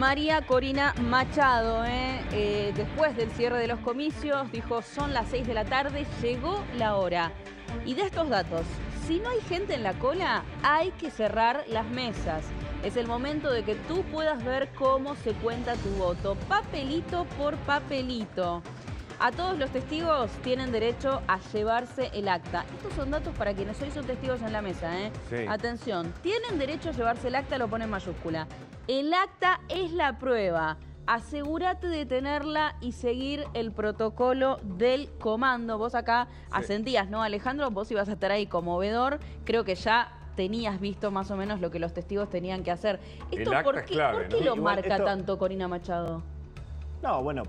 María Corina Machado, después del cierre de los comicios, dijo: son las 6 de la tarde, llegó la hora. Y de estos datos, si no hay gente en la cola, hay que cerrar las mesas. Es el momento de que tú puedas ver cómo se cuenta tu voto, papelito por papelito. A todos los testigos tienen derecho a llevarse el acta. Estos son datos para quienes hoy son testigos en la mesa, Sí. Atención, tienen derecho a llevarse el acta, lo pone en mayúscula. El acta es la prueba. Asegúrate de tenerla y seguir el protocolo del comando. Vos acá asentías, ¿no, Alejandro? Vos ibas a estar ahí como vedor. Creo que ya tenías visto más o menos lo que los testigos tenían que hacer. ¿Esto El acta por es qué, clave, ¿por qué ¿no? lo Igual marca esto- tanto Corina Machado? No, bueno,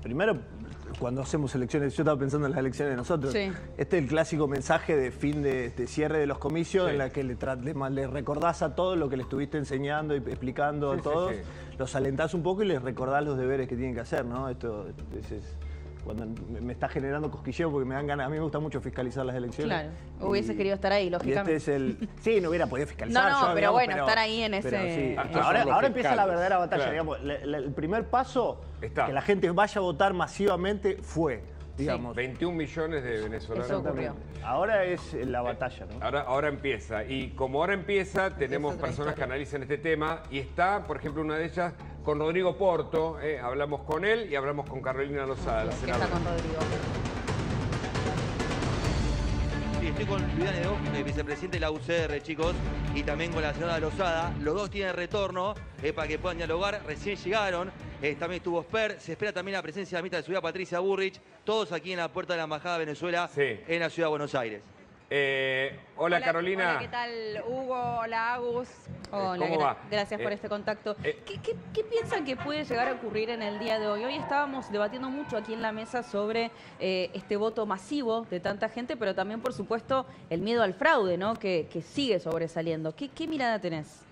primero, cuando hacemos elecciones, yo estaba pensando en las elecciones de nosotros. Sí. Este es el clásico mensaje de fin de cierre de los comicios, Sí. en la que le recordás a todos lo que le estuviste enseñando y explicando Sí, a sí, todos. sí. Los alentás un poco y les recordás los deberes que tienen que hacer, ¿no? Esto es cuando me está generando cosquilleo porque me dan ganas. A mí me gusta mucho fiscalizar las elecciones. Claro, hubieses querido estar ahí, Y lógicamente. este es el... Sí, no hubiera podido fiscalizar. No, yo, pero digamos, bueno, estar ahí en ese- pero sí. Estos Ahora, son los ahora empieza la fiscales. verdadera batalla, Claro. digamos. El primer paso, Está. que la gente vaya a votar masivamente, fue, digamos. 21 millones de venezolanos. Eso ocurrió. Ahora es la batalla, ¿no? Ahora empieza. Y como ahora empieza, tenemos otra personas historia. que analizan este tema. Y está, por ejemplo, una de ellas con Rodrigo Porto. Hablamos con él y hablamos con Carolina Lozada, la ¿Qué está senadora. con Rodrigo? Sí, estoy con Luis Danedó, vicepresidente de la UCR, chicos, y también con la senadora Lozada. Los dos tienen retorno para que puedan dialogar. Recién llegaron. También estuvo Sper. Se espera también la presencia de la ministra de Seguridad, Patricia Burrich. Todos aquí en la puerta de la Embajada de Venezuela Sí. en la ciudad de Buenos Aires. Hola, Carolina. Hola, ¿qué tal, Hugo? Hola, Agus. Hola, ¿Cómo va? gracias por este contacto. eh, ¿Qué piensan que puede llegar a ocurrir en el día de hoy? Hoy estábamos debatiendo mucho aquí en la mesa sobre este voto masivo de tanta gente, pero también, por supuesto, el miedo al fraude, ¿no? Que sigue sobresaliendo. ¿Qué mirada tenés?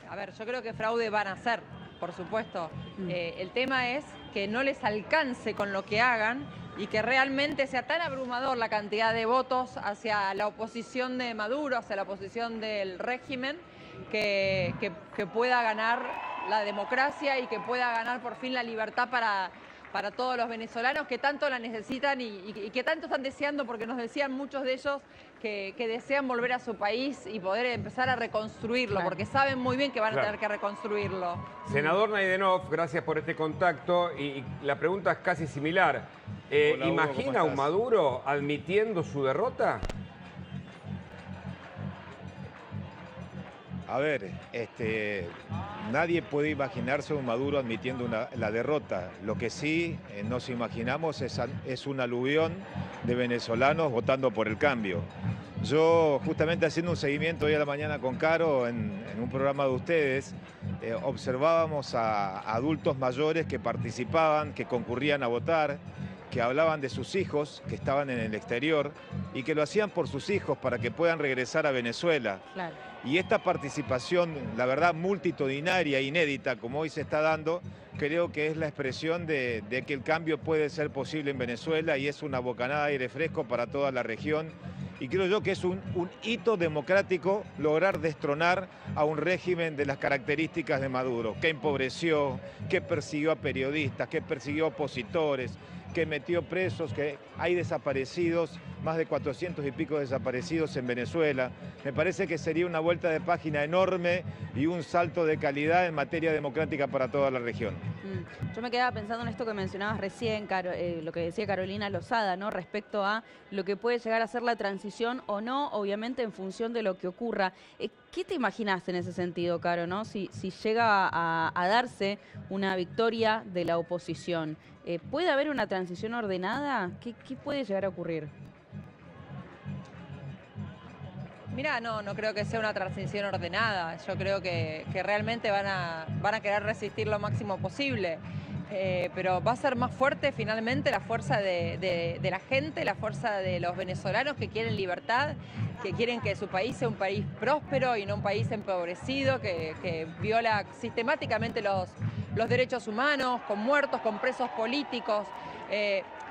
A ver, yo creo que fraude van a hacer, por supuesto. El tema es que no les alcance con lo que hagan y que realmente sea tan abrumador la cantidad de votos hacia la oposición de Maduro, hacia la oposición del régimen, que pueda ganar la democracia y que pueda ganar por fin la libertad para todos los venezolanos que tanto la necesitan y que tanto están deseando, porque nos decían muchos de ellos que desean volver a su país y poder empezar a reconstruirlo, Claro. porque saben muy bien que van a Claro. tener que reconstruirlo. Senador Naidenov, gracias por este contacto. Y la pregunta es casi similar. Hola, Hugo, ¿Imagina ¿cómo a un estás? Maduro admitiendo su derrota? A ver, nadie puede imaginarse a un Maduro admitiendo la derrota. Lo que sí nos imaginamos es un aluvión de venezolanos votando por el cambio. Yo, justamente haciendo un seguimiento hoy a la mañana con Caro en un programa de ustedes, observábamos a adultos mayores que participaban, que concurrían a votar, que hablaban de sus hijos que estaban en el exterior y que lo hacían por sus hijos para que puedan regresar a Venezuela. Claro. Y esta participación, la verdad, multitudinaria, inédita, como hoy se está dando, creo que es la expresión de que el cambio puede ser posible en Venezuela y es una bocanada de aire fresco para toda la región. Y creo yo que es un hito democrático lograr destronar a un régimen de las características de Maduro, que empobreció, que persiguió a periodistas, que persiguió a opositores, que metió presos, que hay desaparecidos, más de 400 y pico desaparecidos en Venezuela. Me parece que sería una vuelta de página enorme y un salto de calidad en materia democrática para toda la región. Yo me quedaba pensando en esto que mencionabas recién, lo que decía Carolina Lozada, ¿no? Respecto a lo que puede llegar a ser la transición o no, obviamente en función de lo que ocurra. ¿Qué te imaginaste en ese sentido, Caro, ¿no? Si llega a darse una victoria de la oposición, ¿puede haber una transición ordenada? ¿Qué puede llegar a ocurrir? Mira, no creo que sea una transición ordenada. Yo creo que realmente van a querer resistir lo máximo posible. Pero va a ser más fuerte finalmente la fuerza de la gente, la fuerza de los venezolanos que quieren libertad, que quieren que su país sea un país próspero y no un país empobrecido, que viola sistemáticamente los derechos humanos, con muertos, con presos políticos.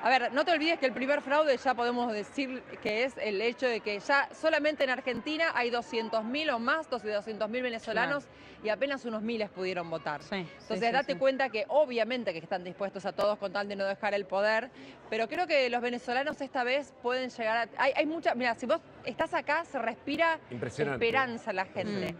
A ver, no te olvides que el primer fraude ya podemos decir que es el hecho de que ya solamente en Argentina hay 200.000 o más, 200.000 venezolanos y apenas unos miles pudieron votar. Entonces date cuenta que obviamente que están dispuestos a todos con tal de no dejar el poder, pero creo que los venezolanos esta vez pueden llegar a... Hay mucha... Mira, si vos estás acá se respira esperanza en la gente.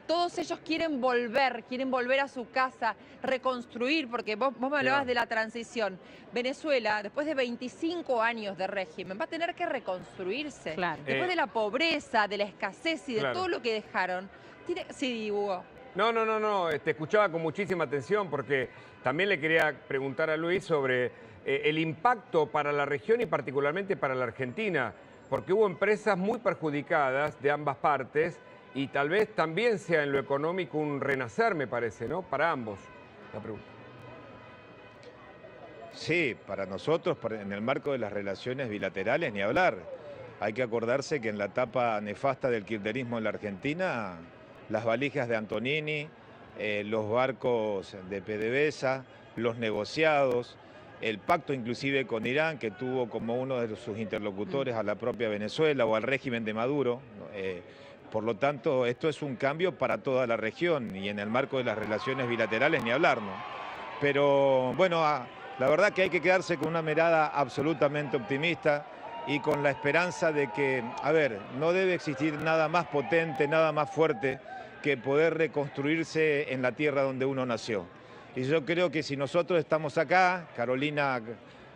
Todos ellos quieren volver a su casa, reconstruir, porque vos me hablabas de la transición. Venezuela, después de 25 años de régimen, va a tener que reconstruirse. Después de la pobreza, de la escasez y de todo lo que dejaron. Sí, Hugo. No, te escuchaba con muchísima atención porque también le quería preguntar a Luis sobre el impacto para la región y particularmente para la Argentina, porque hubo empresas muy perjudicadas de ambas partes y tal vez también sea en lo económico un renacer, me parece, ¿no? Para ambos, la pregunta. Sí, para nosotros, en el marco de las relaciones bilaterales, ni hablar. Hay que acordarse que en la etapa nefasta del kirchnerismo en la Argentina, las valijas de Antonini, los barcos de PDVSA, los negociados, el pacto inclusive con Irán, que tuvo como uno de sus interlocutores a la propia Venezuela o al régimen de Maduro. Por lo tanto, esto es un cambio para toda la región y en el marco de las relaciones bilaterales ni hablar, ¿no? Pero bueno, la verdad que hay que quedarse con una mirada absolutamente optimista y con la esperanza de que, a ver, no debe existir nada más potente, nada más fuerte que poder reconstruirse en la tierra donde uno nació. Y yo creo que si nosotros estamos acá, Carolina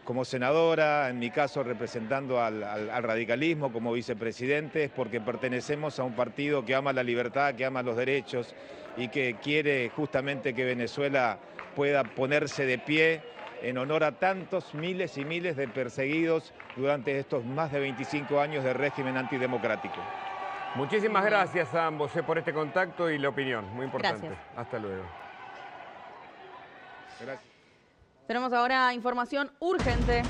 como senadora, en mi caso representando al radicalismo como vicepresidente, es porque pertenecemos a un partido que ama la libertad, que ama los derechos y que quiere justamente que Venezuela pueda ponerse de pie en honor a tantos miles y miles de perseguidos durante estos más de 25 años de régimen antidemocrático. Muchísimas gracias a ambos por este contacto y la opinión, muy importante. Gracias. Hasta luego. Gracias. Tenemos ahora información urgente.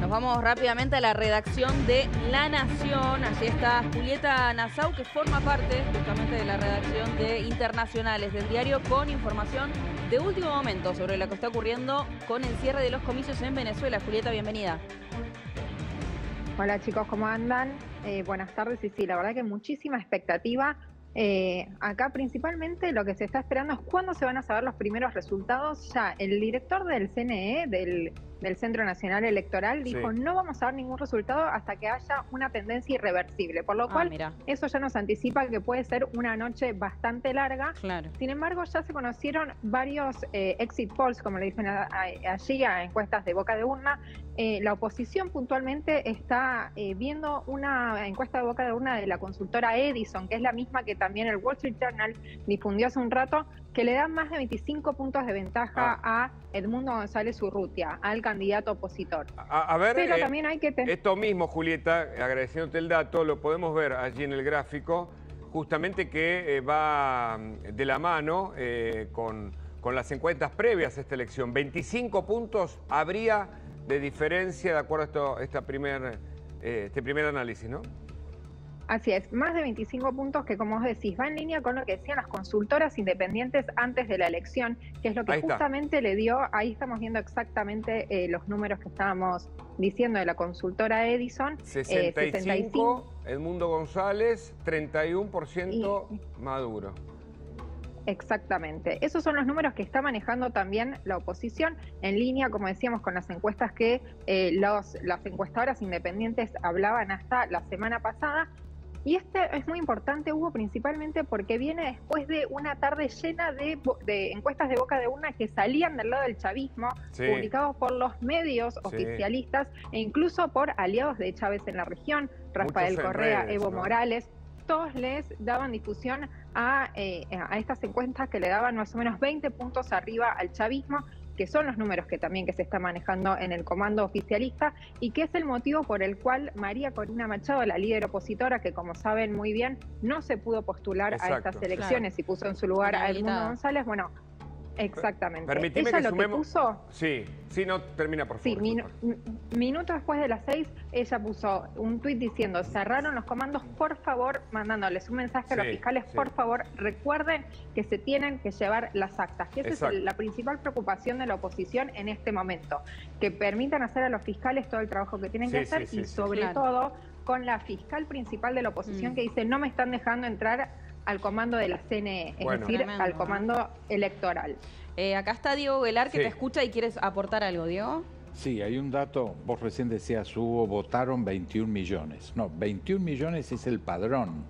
Nos vamos rápidamente a la redacción de La Nación. Allí está Julieta Nassau, que forma parte justamente de la redacción de Internacionales del diario, con información de último momento sobre lo que está ocurriendo con el cierre de los comicios en Venezuela. Julieta, bienvenida. Hola chicos, ¿cómo andan? Buenas tardes. Y sí, la verdad que muchísima expectativa. Acá principalmente lo que se está esperando es cuándo se van a saber los primeros resultados. Ya el director del CNE, del Centro Nacional Electoral, dijo no vamos a dar ningún resultado hasta que haya una tendencia irreversible, por lo cual eso ya nos anticipa que puede ser una noche bastante larga. Sin embargo, ya se conocieron varios exit polls, como le dicen allí, a encuestas de boca de urna. La oposición puntualmente está viendo una encuesta de boca de urna de la consultora Edison, que es la misma que también el Wall Street Journal difundió hace un rato, que le da más de 25 puntos de ventaja a Edmundo González Urrutia, al candidato opositor. A ver, pero también hay que esto mismo, Julieta, agradeciéndote el dato, lo podemos ver allí en el gráfico, justamente que va de la mano con las encuestas previas a esta elección. 25 puntos habría de diferencia de acuerdo a este primer análisis, ¿no? Así es, más de 25 puntos que, como vos decís, va en línea con lo que decían las consultoras independientes antes de la elección, que es lo que justamente le dio, ahí estamos viendo exactamente los números que estábamos diciendo de la consultora Edison. 65, Edmundo González, 31% Maduro. Exactamente. Esos son los números que está manejando también la oposición, en línea, como decíamos, con las encuestas que las encuestadoras independientes hablaban hasta la semana pasada. Y este es muy importante, Hugo, principalmente porque viene después de una tarde llena de encuestas de boca de urna que salían del lado del chavismo, publicados por los medios oficialistas e incluso por aliados de Chávez en la región, Rafael Correa, Evo Morales. Todos les daban difusión a estas encuestas que le daban más o menos 20 puntos arriba al chavismo, que son los números que también se está manejando en el comando oficialista, y que es el motivo por el cual María Corina Machado, la líder opositora, que como saben muy bien, no se pudo postular a estas elecciones y puso en su lugar a Edmundo González, bueno, Exactamente. Permitime ella que lo sumemos... que puso... Sí, no, termina por favor. Sí, minutos después de las 6, ella puso un tuit diciendo, cerraron los comandos, por favor, mandándoles un mensaje a los fiscales, por favor, recuerden que se tienen que llevar las actas, que esa es la principal preocupación de la oposición en este momento, que permitan hacer a los fiscales todo el trabajo que tienen que hacer y sobre todo con la fiscal principal de la oposición que dice, no me están dejando entrar al comando de la CNE, es decir, al comando electoral. Acá está Diego Velar que te escucha y quieres aportar algo, Diego. Sí, hay un dato, vos recién decías, votaron 21 millones. No, 21 millones es el padrón.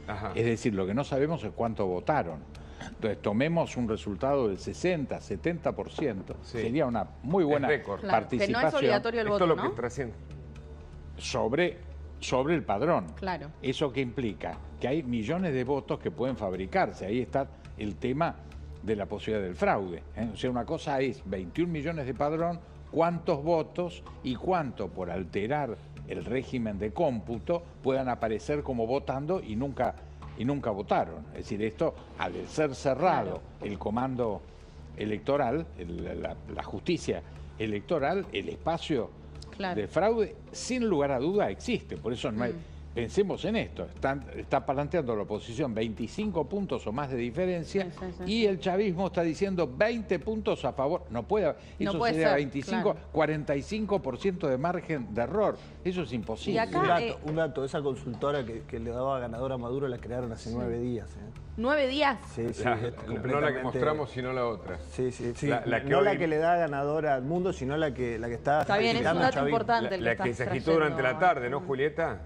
Ajá. Es decir, lo que no sabemos es cuánto votaron. Entonces, tomemos un resultado del 60, 70%. Sería una muy buena participación. Que no es obligatorio el voto, ¿no? Esto es lo que trasciende. Sobre el padrón. Claro. ¿Eso qué implica? Que hay millones de votos que pueden fabricarse. Ahí está el tema de la posibilidad del fraude. O sea, una cosa es 21 millones de padrón, cuántos votos y cuánto por alterar el régimen de cómputo puedan aparecer como votando y nunca votaron. Es decir, esto, al ser cerrado el comando electoral, la justicia electoral, el espacio de fraude, sin lugar a duda, existe. Por eso no hay... Pensemos en esto, está planteando la oposición 25 puntos o más de diferencia y el chavismo está diciendo 20 puntos a favor. No puede, eso no puede sería ser, 25, 45% de margen de error. Eso es imposible. Y acá, un dato, esa consultora que le daba ganadora a Maduro la crearon hace 9 días. ¿9 días? Sí, no la que mostramos, sino la otra. Sí. La que no hoy... la que le da ganadora al mundo, sino la que está... Está bien, es un dato importante. La que se agitó durante la tarde, ¿no, Julieta?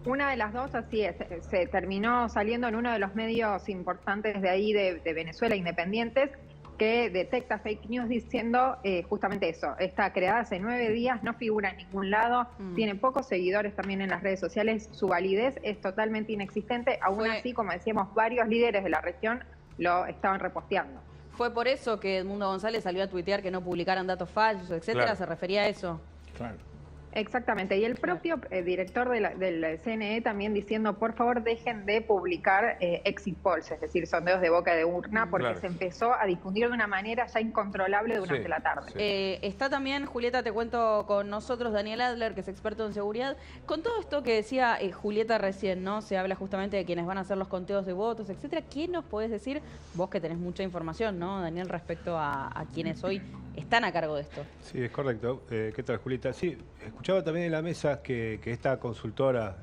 Una de las dos, así es, se terminó saliendo en uno de los medios importantes de ahí, de Venezuela, independientes, que detecta fake news diciendo justamente eso. Está creada hace 9 días, no figura en ningún lado, tiene pocos seguidores también en las redes sociales, su validez es totalmente inexistente. Aún así, como decíamos, varios líderes de la región lo estaban reposteando. Fue por eso que Edmundo González salió a tuitear que no publicaran datos falsos, etcétera. ¿Se refería a eso? Claro. Exactamente, y el propio director del CNE también diciendo, por favor, dejen de publicar exit polls, es decir, sondeos de boca de urna, porque se empezó a difundir de una manera ya incontrolable durante la tarde. Está también, Julieta, te cuento con nosotros, Daniel Adler, que es experto en seguridad. Con todo esto que decía Julieta recién, ¿no? Se habla justamente de quienes van a hacer los conteos de votos, etcétera. ¿Qué nos podés decir, vos que tenés mucha información, ¿no, Daniel, respecto a quienes hoy están a cargo de esto? Sí, es correcto. ¿Qué tal, Julieta? Sí, escuchaba también en la mesa que esta consultora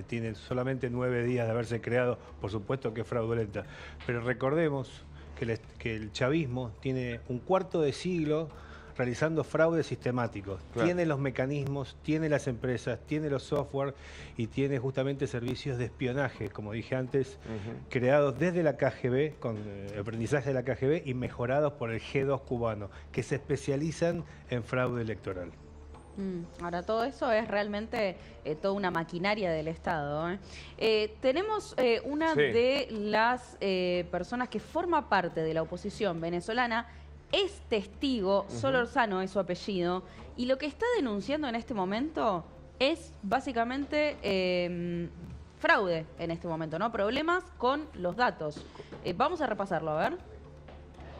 tiene solamente 9 días de haberse creado, por supuesto que es fraudulenta, pero recordemos que el chavismo tiene un cuarto de siglo realizando fraudes sistemáticos. Tiene los mecanismos, tiene las empresas, tiene los software y tiene justamente servicios de espionaje, como dije antes, creados desde la KGB, con aprendizaje de la KGB y mejorados por el G2 cubano, que se especializan en fraude electoral. Ahora, todo eso es realmente toda una maquinaria del Estado. Tenemos una de las personas que forma parte de la oposición venezolana, es testigo, Solorzano es su apellido, y lo que está denunciando en este momento es básicamente fraude en este momento, ¿no? Problemas con los datos. Vamos a repasarlo, a ver.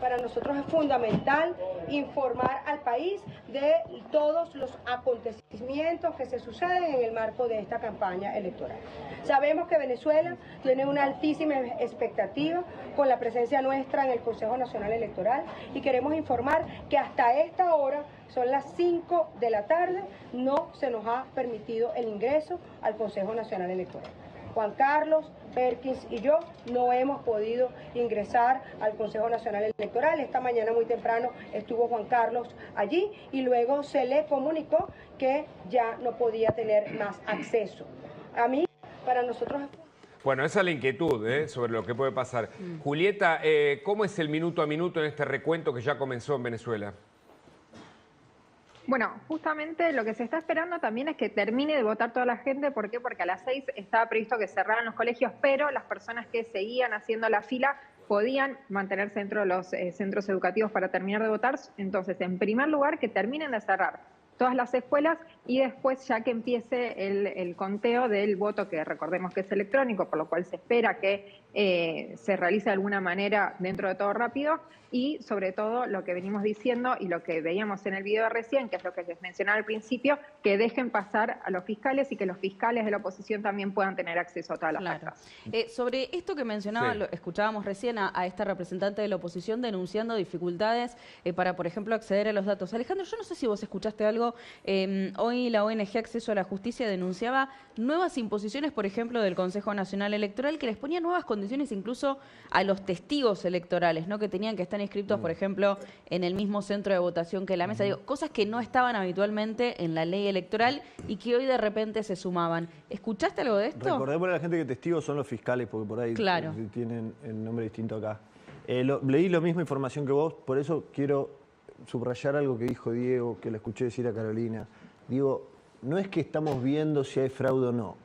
Para nosotros es fundamental informar al país de todos los acontecimientos que se suceden en el marco de esta campaña electoral. Sabemos que Venezuela tiene una altísima expectativa con la presencia nuestra en el Consejo Nacional Electoral y queremos informar que hasta esta hora, son las 5 de la tarde, no se nos ha permitido el ingreso al Consejo Nacional Electoral. Juan Carlos, Perkins y yo no hemos podido ingresar al Consejo Nacional Electoral. Esta mañana muy temprano estuvo Juan Carlos allí y luego se le comunicó que ya no podía tener más acceso. A mí, para nosotros... Bueno, esa es la inquietud sobre lo que puede pasar. Julieta, ¿cómo es el minuto a minuto en este recuento que ya comenzó en Venezuela? Bueno, justamente lo que se está esperando también es que termine de votar toda la gente. ¿Por qué? Porque a las 6 estaba previsto que cerraran los colegios, pero las personas que seguían haciendo la fila podían mantenerse dentro de los centros educativos para terminar de votar. Entonces, en primer lugar, que terminen de cerrar todas las escuelas y después ya que empiece el conteo del voto, que recordemos que es electrónico, por lo cual se espera que se realice de alguna manera dentro de todo rápido, y sobre todo lo que venimos diciendo y lo que veíamos en el video de recién, que es lo que les mencionaba al principio, que dejen pasar a los fiscales y que los fiscales de la oposición también puedan tener acceso a todas las actas. Sobre esto que mencionaba, Sí. escuchábamos recién a esta representante de la oposición denunciando dificultades para, por ejemplo, acceder a los datos. Alejandro, yo no sé si vos escuchaste algo, hoy la ONG Acceso a la Justicia denunciaba nuevas imposiciones, por ejemplo, del Consejo Nacional Electoral, que les ponía nuevas condiciones incluso a los testigos electorales, ¿no? Que tenían que estar inscritos, por ejemplo, en el mismo centro de votación que la mesa. Digo, cosas que no estaban habitualmente en la ley electoral y que hoy de repente se sumaban. ¿Escuchaste algo de esto? Recordemos a la gente que testigos son los fiscales, porque por ahí Claro. tienen el nombre distinto acá. Leí la misma información que vos, por eso quiero subrayar algo que dijo Diego, que le escuché decir a Carolina. Digo, no es que estamos viendo si hay fraude o no.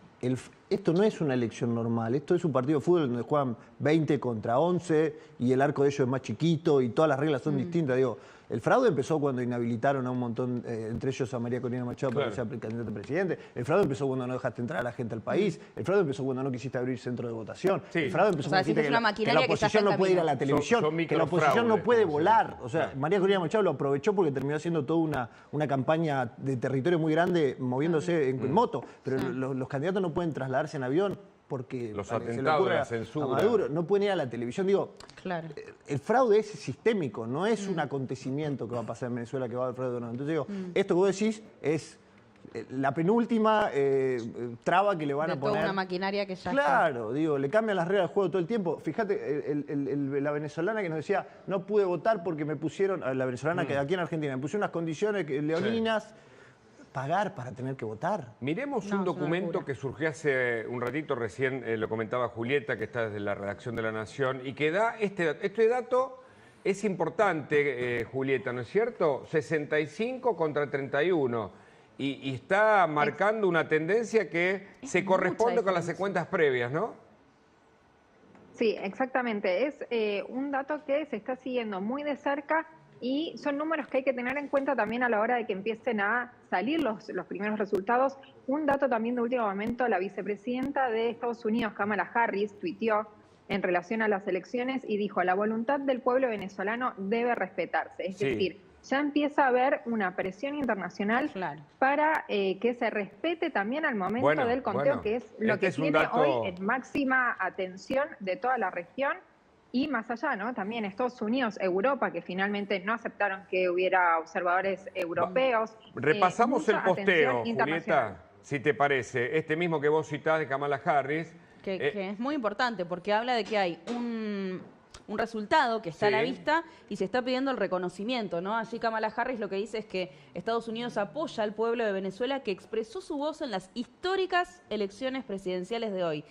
Esto no es una elección normal, esto es un partido de fútbol donde juegan 20 contra 11 y el arco de ellos es más chiquito y todas las reglas son distintas. Digo, el fraude empezó cuando inhabilitaron a un montón, entre ellos a María Corina Machado para que sea candidata a presidente. El fraude empezó cuando no dejaste entrar a la gente al país. El fraude empezó cuando no quisiste abrir centro de votación. Sí. El fraude empezó cuando dijiste que la oposición no puede ir a la televisión, que la oposición no puede volar. O sea, María Corina Machado lo aprovechó porque terminó haciendo toda una campaña de territorio muy grande moviéndose en moto. Pero los candidatos no pueden trasladarse en avión porque los se le atentados, ocurre la censura. a Maduro, no pueden ir a la televisión. Digo, Claro. el fraude es sistémico, no es un acontecimiento que va a pasar en Venezuela que va a haber fraude o no. Entonces digo, esto que vos decís es la penúltima traba que le van a poner. Toda una maquinaria que ya Claro, digo, le cambian las reglas del juego todo el tiempo. Fíjate, la venezolana que nos decía, no pude votar porque me pusieron, la venezolana que aquí en Argentina, me pusieron unas condiciones leoninas. Pagar para tener que votar. Miremos un documento que surgió hace un ratito, recién lo comentaba Julieta, que está desde la redacción de La Nación, y que da este dato es importante, Julieta, ¿no es cierto? 65 contra 31. Y está marcando una tendencia que se corresponde con las cuentas previas, ¿no? Sí, exactamente. Es un dato que se está siguiendo muy de cerca y son números que hay que tener en cuenta también a la hora de que empiecen a salir los primeros resultados. Un dato también de último momento, la vicepresidenta de Estados Unidos, Kamala Harris, tuiteó en relación a las elecciones y dijo, la voluntad del pueblo venezolano debe respetarse. Es decir, ya empieza a haber una presión internacional para que se respete también al momento del conteo, que es lo que tiene hoy en máxima atención de toda la región. Y más allá, ¿no? También Estados Unidos, Europa, que finalmente no aceptaron que hubiera observadores europeos. Repasamos el posteo, Julieta, si te parece. Este mismo que vos citás de Kamala Harris. Que es muy importante porque habla de que hay un resultado que está a la vista y se está pidiendo el reconocimiento, ¿no? Allí Kamala Harris lo que dice es que Estados Unidos apoya al pueblo de Venezuela que expresó su voz en las históricas elecciones presidenciales de hoy.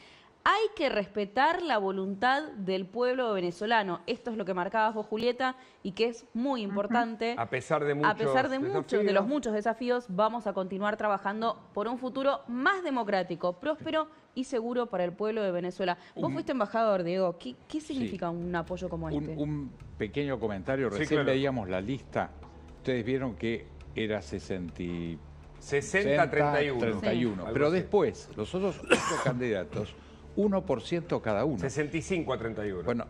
Hay que respetar la voluntad del pueblo venezolano. Esto es lo que marcabas vos, Julieta, y que es muy importante. A pesar de los muchos desafíos, vamos a continuar trabajando por un futuro más democrático, próspero y seguro para el pueblo de Venezuela. Vos fuiste embajador, Diego. ¿Qué significa un apoyo como este? Un pequeño comentario. Recién veíamos la lista. Ustedes vieron que era 60-31. Pero después, los otros 8 candidatos, 1% cada uno. 65-31. Bueno,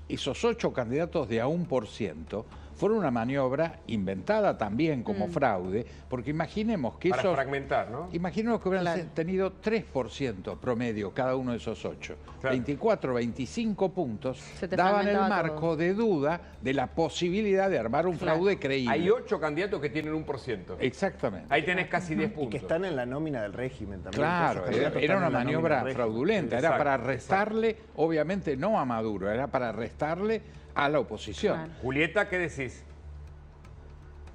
esos 8 candidatos de a 1% fueron una maniobra inventada también como fraude, porque imaginemos que para fragmentar, ¿no? Imaginemos que hubieran tenido 3% promedio cada uno de esos 8. 24, 25 puntos daban el marco de duda de la posibilidad de armar un fraude creíble. Hay 8 candidatos que tienen 1%. Exactamente. Ahí tenés casi 10 puntos. Y que están en la nómina del régimen también. Claro, era una maniobra fraudulenta. Era para restarle, obviamente no a Maduro, era para restarle a la oposición. Julieta, ¿qué decís?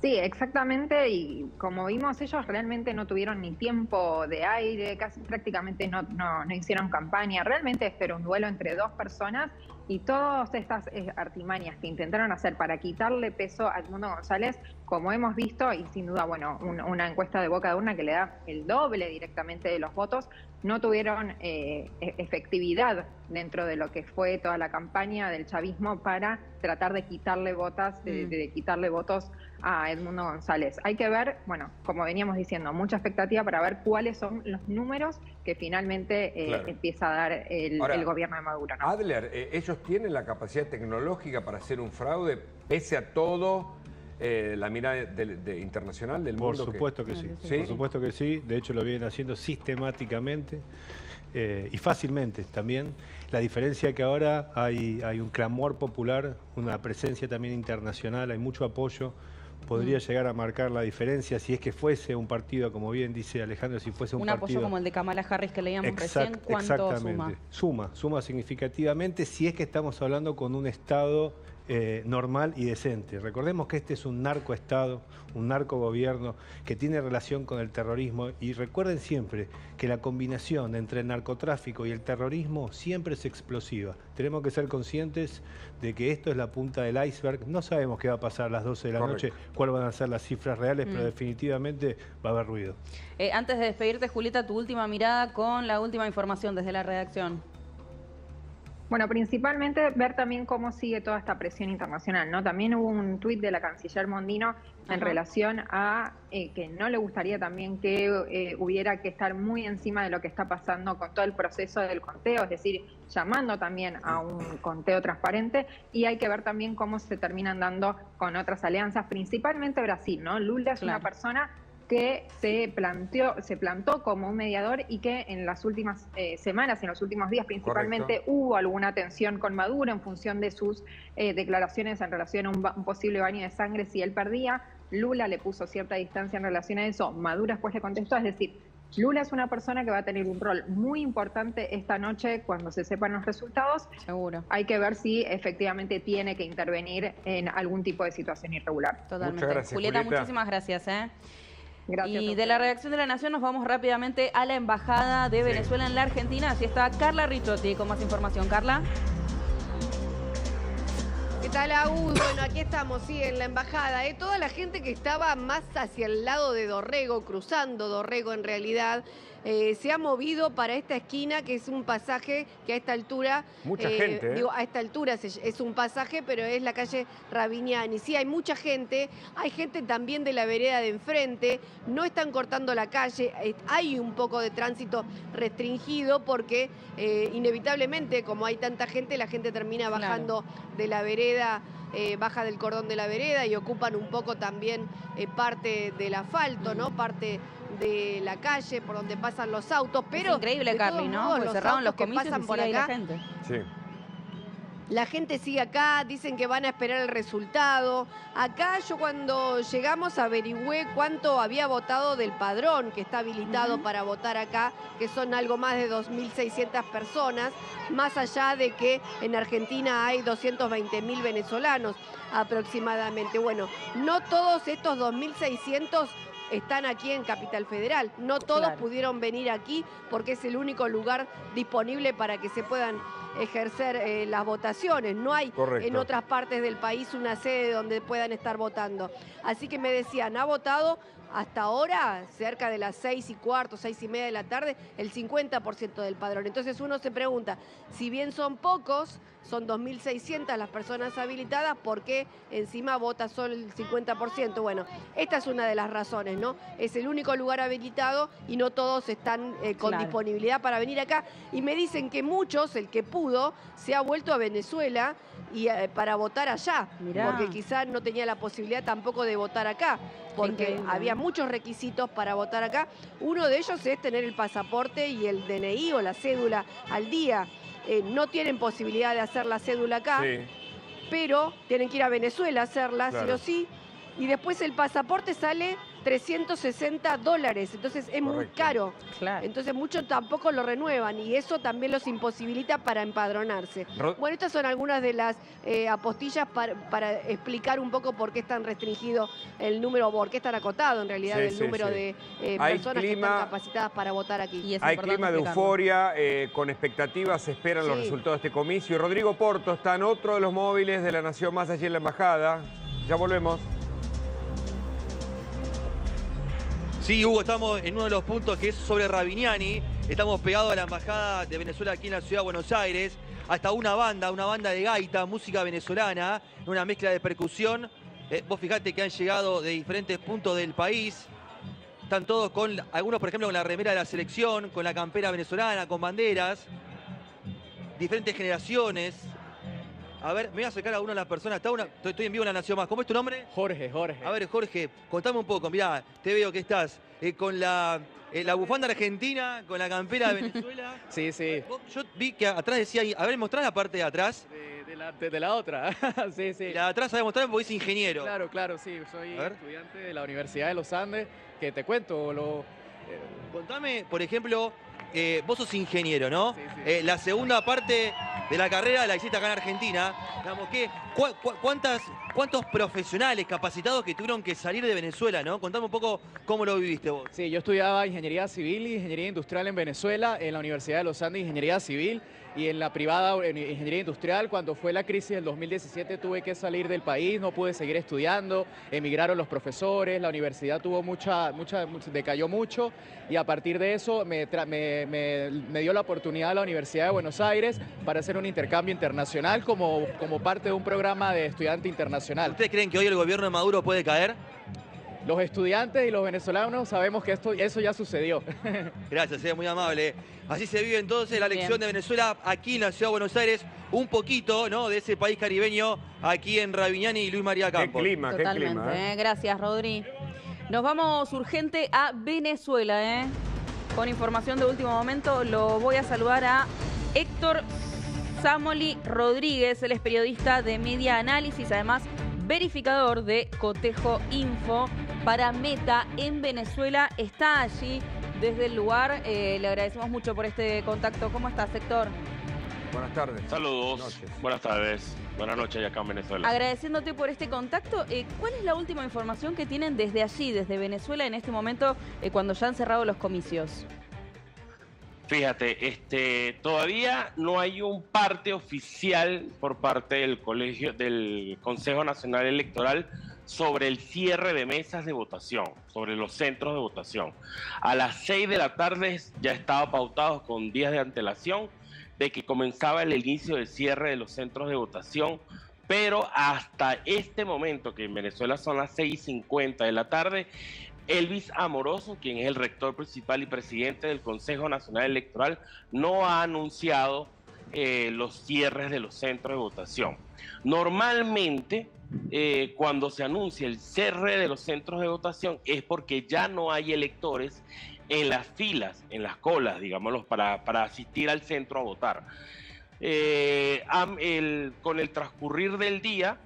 Sí, exactamente, y como vimos, ellos realmente no tuvieron ni tiempo de aire, casi prácticamente no hicieron campaña. Realmente esto era un duelo entre 2 personas y todas estas artimañas que intentaron hacer para quitarle peso a Edmundo González, como hemos visto, y sin duda, bueno, una encuesta de boca de urna que le da el doble directamente de los votos, no tuvieron efectividad dentro de lo que fue toda la campaña del chavismo para tratar de quitarle votos a Edmundo González. Hay que ver, bueno, como veníamos diciendo, mucha expectativa para ver cuáles son los números que finalmente Claro. empieza a dar el gobierno de Maduro, ¿no? Adler, ¿ellos tienen la capacidad tecnológica para hacer un fraude pese a todo la mirada internacional del Por mundo? supuesto que sí. ¿Sí? Por supuesto que sí. De hecho, lo vienen haciendo sistemáticamente y fácilmente también. La diferencia es que ahora hay un clamor popular, una presencia también internacional, hay mucho apoyo. Podría llegar a marcar la diferencia si es que fuese un partido, como bien dice Alejandro, si fuese un partido... apoyo como el de Kamala Harris que leíamos recién, ¿cuánto suma? Suma significativamente si es que estamos hablando con un Estado normal y decente. Recordemos que este es un narcoestado, un narcogobierno que tiene relación con el terrorismo, y recuerden siempre que la combinación entre el narcotráfico y el terrorismo siempre es explosiva. Tenemos que ser conscientes de que esto es la punta del iceberg. No sabemos qué va a pasar a las 12 de la noche, cuáles van a ser las cifras reales, pero definitivamente va a haber ruido. Antes de despedirte, Julieta, tu última mirada con la última información desde la redacción. Bueno, principalmente ver también cómo sigue toda esta presión internacional, ¿no? También hubo un tuit de la canciller Mondino en relación a que no le gustaría también que hubiera que estar muy encima de lo que está pasando con todo el proceso del conteo, es decir, llamando también a un conteo transparente, y hay que ver también cómo se terminan dando con otras alianzas, principalmente Brasil, ¿no? Lula es una persona que se plantó como un mediador y que en las últimas semanas, en los últimos días principalmente, hubo alguna tensión con Maduro en función de sus declaraciones en relación a un posible baño de sangre si él perdía. Lula le puso cierta distancia en relación a eso, Maduro después le contestó, es decir, Lula es una persona que va a tener un rol muy importante esta noche cuando se sepan los resultados. Seguro. Hay que ver si efectivamente tiene que intervenir en algún tipo de situación irregular. Totalmente. Muchas gracias, Julieta, muchísimas gracias. Gracias. Y de la redacción de La Nación nos vamos rápidamente a la Embajada de Venezuela en la Argentina. Así está Carla Ricciotti con más información. Carla. ¿Qué tal, Agus? Bueno, aquí estamos, sí, en la embajada. Toda la gente que estaba más hacia el lado de Dorrego, cruzando Dorrego en realidad, se ha movido para esta esquina, que es un pasaje que a esta altura... Mucha gente, Digo, a esta altura es un pasaje, pero es la calle Ravignani. Sí, hay mucha gente, hay gente también de la vereda de enfrente, no están cortando la calle, hay un poco de tránsito restringido porque inevitablemente, como hay tanta gente, la gente termina bajando de la vereda, baja del cordón de la vereda y ocupan un poco también parte del asfalto, ¿no? Parte de la calle por donde pasan los autos, pero... Es increíble, Carly, ¿no? Porque cerraron los comicios pasan y por sigue acá. ahí la gente. Sí. La gente sigue acá, dicen que van a esperar el resultado. Acá yo cuando llegamos averigüé cuánto había votado del padrón que está habilitado para votar acá, que son algo más de 2.600 personas, más allá de que en Argentina hay 220.000 venezolanos aproximadamente. Bueno, no todos estos 2.600 están aquí en Capital Federal. No todos pudieron venir aquí porque es el único lugar disponible para que se puedan ejercer las votaciones. No hay en otras partes del país una sede donde puedan estar votando. Así que me decían, ha votado hasta ahora, cerca de las 6:15, 6:30 de la tarde, el 50% del padrón. Entonces uno se pregunta, si bien son pocos, son 2.600 las personas habilitadas, ¿por qué encima vota solo el 50%? Bueno, esta es una de las razones, ¿no? Es el único lugar habilitado y no todos están con disponibilidad para venir acá. Y me dicen que muchos, el que pudo, se ha vuelto a Venezuela y para votar allá, porque quizás no tenía la posibilidad tampoco de votar acá, porque había muchos requisitos para votar acá. Uno de ellos es tener el pasaporte y el DNI o la cédula al día. No tienen posibilidad de hacer la cédula acá, pero tienen que ir a Venezuela a hacerla, sí o sí, y después el pasaporte sale $360, entonces es muy caro. Entonces muchos tampoco lo renuevan y eso también los imposibilita para empadronarse. Bueno, estas son algunas de las apostillas para explicar un poco por qué es tan restringido el número, por qué es tan acotado en realidad el número de personas que están capacitadas para votar aquí. Hay clima de euforia, con expectativas se esperan los resultados de este comicio. Y Rodrigo Porto está en otro de los móviles de La Nación más allí en la embajada. Ya volvemos. Sí, Hugo, estamos en uno de los puntos que es sobre Ravignani. Estamos pegados a la Embajada de Venezuela aquí en la Ciudad de Buenos Aires. Hasta una banda de gaita, música venezolana, una mezcla de percusión. Vos fijate que han llegado de diferentes puntos del país. Están todos con, algunos por ejemplo con la remera de la selección, con la campera venezolana, con banderas. Diferentes generaciones. A ver, me voy a acercar a una de las personas. Estoy en vivo en La Nación Más. ¿Cómo es tu nombre? Jorge. A ver, Jorge, contame un poco. Mirá, te veo que estás con la bufanda argentina, con la campera de Venezuela. Sí. Yo vi que atrás decía, a ver, mostrá la parte de atrás. De la otra. Sí. Y la de atrás, ¿sabes mostrar? Porque es ingeniero. Claro, sí. Soy estudiante de la Universidad de los Andes. Que te cuento, Contame, por ejemplo, vos sos ingeniero, ¿no? Sí. La segunda parte de la carrera la hiciste acá en Argentina. Digamos, ¿cuántos profesionales capacitados que tuvieron que salir de Venezuela, ¿no? Contame un poco cómo lo viviste vos. Sí, yo estudiaba Ingeniería Civil y Ingeniería Industrial en Venezuela, en la Universidad de los Andes, Ingeniería Civil, y en la privada Ingeniería Industrial. Cuando fue la crisis del 2017 tuve que salir del país, no pude seguir estudiando, emigraron los profesores, la universidad tuvo decayó mucho, y a partir de eso me dio la oportunidad la Universidad de Buenos Aires para hacer un intercambio internacional como parte de un programa de estudiante internacional. ¿Ustedes creen que hoy el gobierno de Maduro puede caer? Los estudiantes y los venezolanos sabemos que eso ya sucedió. Gracias, muy amable. Así se vive entonces la elección de Venezuela aquí en la Ciudad de Buenos Aires. Un poquito, ¿no?, de ese país caribeño aquí en Raviñani y Luis María Campos. Qué clima. Gracias, Rodri. Nos vamos urgente a Venezuela, con información de último momento. Lo voy a saludar a Héctor Samoli Rodríguez. Él es periodista de Media Análisis, además verificador de Cotejo Info para Meta en Venezuela. Está allí desde el lugar. Le agradecemos mucho por este contacto. ¿Cómo estás, Héctor? Buenas tardes. Saludos. Buenas tardes. Buenas noches acá en Venezuela. Agradeciéndote por este contacto. ¿Cuál es la última información que tienen desde allí, desde Venezuela, en este momento, cuando ya han cerrado los comicios? Fíjate, todavía no hay un parte oficial por parte del Consejo Nacional Electoral sobre el cierre de mesas de votación, sobre los centros de votación. A las 6 de la tarde ya estaba pautado con días de antelación de que comenzaba el inicio del cierre de los centros de votación, pero hasta este momento, que en Venezuela son las 6:50 de la tarde, Elvis Amoroso, quien es el rector principal y presidente del Consejo Nacional Electoral, no ha anunciado los cierres de los centros de votación. Normalmente, cuando se anuncia el cierre de los centros de votación es porque ya no hay electores en las filas, en las colas, digámoslo, para asistir al centro a votar. Con el transcurrir del día,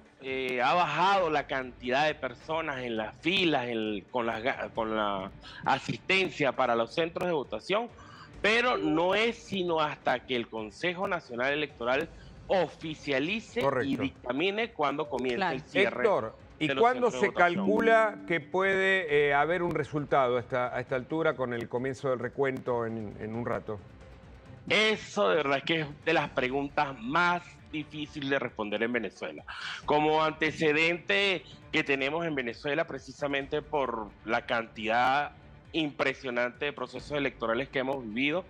ha bajado la cantidad de personas en las filas, con la asistencia para los centros de votación, pero no es sino hasta que el Consejo Nacional Electoral oficialice y dictamine cuándo comienza el cierre. Héctor, ¿y cuándo se calcula que puede haber un resultado a esta altura con el comienzo del recuento en un rato? Eso de verdad es que es de las preguntas más difíciles de responder en Venezuela. Como antecedente que tenemos en Venezuela, precisamente por la cantidad impresionante de procesos electorales que hemos vivido,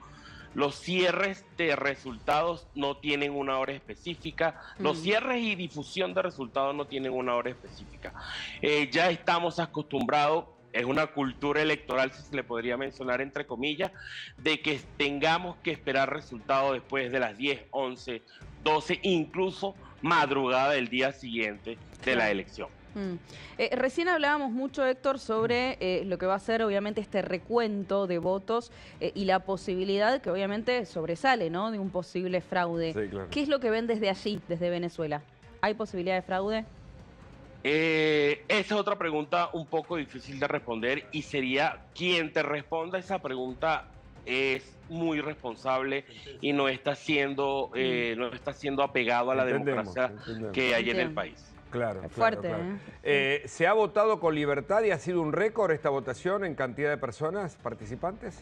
los cierres de resultados no tienen una hora específica, los cierres y difusión de resultados no tienen una hora específica. Ya estamos acostumbrados, es una cultura electoral, si se le podría mencionar entre comillas, de que tengamos que esperar resultados después de las 10, 11, 12, incluso madrugada del día siguiente de la elección. Recién hablábamos mucho, Héctor, sobre lo que va a ser obviamente este recuento de votos y la posibilidad que obviamente sobresale, ¿no?, de un posible fraude. Sí, claro. ¿Qué es lo que ven desde allí, desde Venezuela? ¿Hay posibilidad de fraude? Esa es otra pregunta un poco difícil de responder, y sería quien te responda esa pregunta es muy responsable y no está siendo apegado a la democracia que hay en el país. Claro, es fuerte, claro. ¿Se ha votado con libertad y ha sido un récord esta votación en cantidad de personas participantes?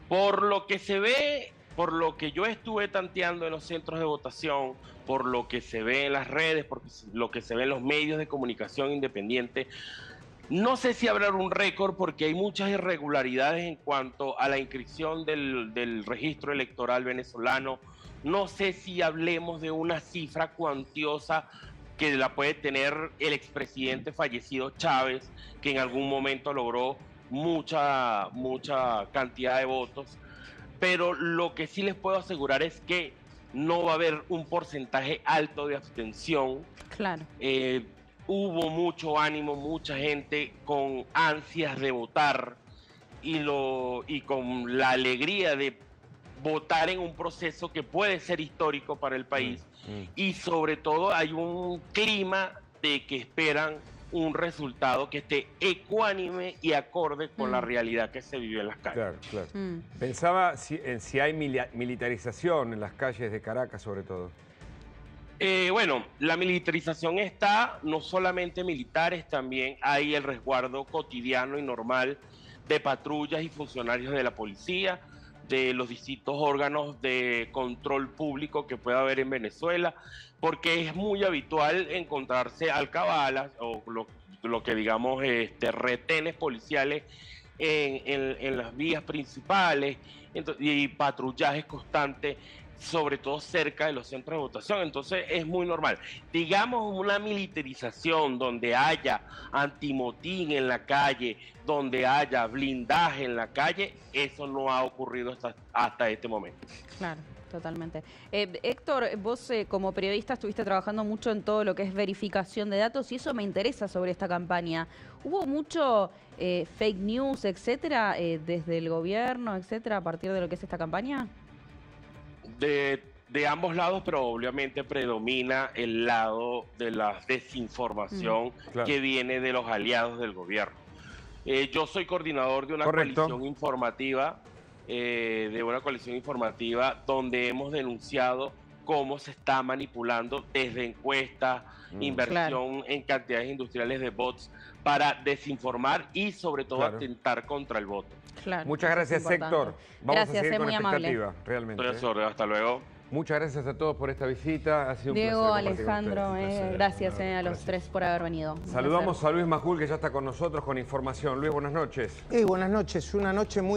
Por lo que se ve, por lo que yo estuve tanteando en los centros de votación, por lo que se ve en las redes, por lo que se ve en los medios de comunicación independiente, no sé si habrá un récord porque hay muchas irregularidades en cuanto a la inscripción del registro electoral venezolano. No sé si hablemos de una cifra cuantiosa que la puede tener el expresidente fallecido Chávez, que en algún momento logró mucha cantidad de votos. Pero lo que sí les puedo asegurar es que no va a haber un porcentaje alto de abstención. Claro. Hubo mucho ánimo, mucha gente con ansias de votar y con la alegría de votar en un proceso que puede ser histórico para el país. Y sobre todo hay un clima de que esperan un resultado que esté ecuánime y acorde con la realidad que se vive en las calles. Claro. Pensaba en si hay militarización en las calles de Caracas, sobre todo. Bueno, la militarización está, no solamente militares, también hay el resguardo cotidiano y normal de patrullas y funcionarios de la policía, de los distintos órganos de control público que pueda haber en Venezuela, porque es muy habitual encontrarse alcabalas o lo que digamos retenes policiales en las vías principales y patrullajes constantes, sobre todo cerca de los centros de votación. Entonces es muy normal. Digamos una militarización donde haya antimotín en la calle, donde haya blindaje en la calle, eso no ha ocurrido hasta este momento. Claro, totalmente. Héctor, vos como periodista estuviste trabajando mucho en todo lo que es verificación de datos y eso me interesa sobre esta campaña. ¿Hubo mucho fake news, etcétera, desde el gobierno, etcétera, a partir de lo que es esta campaña? De ambos lados, pero obviamente predomina el lado de la desinformación que viene de los aliados del gobierno. Yo soy coordinador de una coalición informativa, donde hemos denunciado cómo se está manipulando desde encuestas, inversión en cantidades industriales de bots para desinformar y sobre todo atentar contra el voto. Claro, muchas gracias, Héctor. Vamos a seguir con expectativa, realmente. Hasta luego. Muchas gracias a todos por esta visita. Ha sido un Diego, placer. Alejandro, gracias a los tres por haber venido. Saludamos a Luis Majul, que ya está con nosotros con información. Luis, buenas noches. Buenas noches. Una noche muy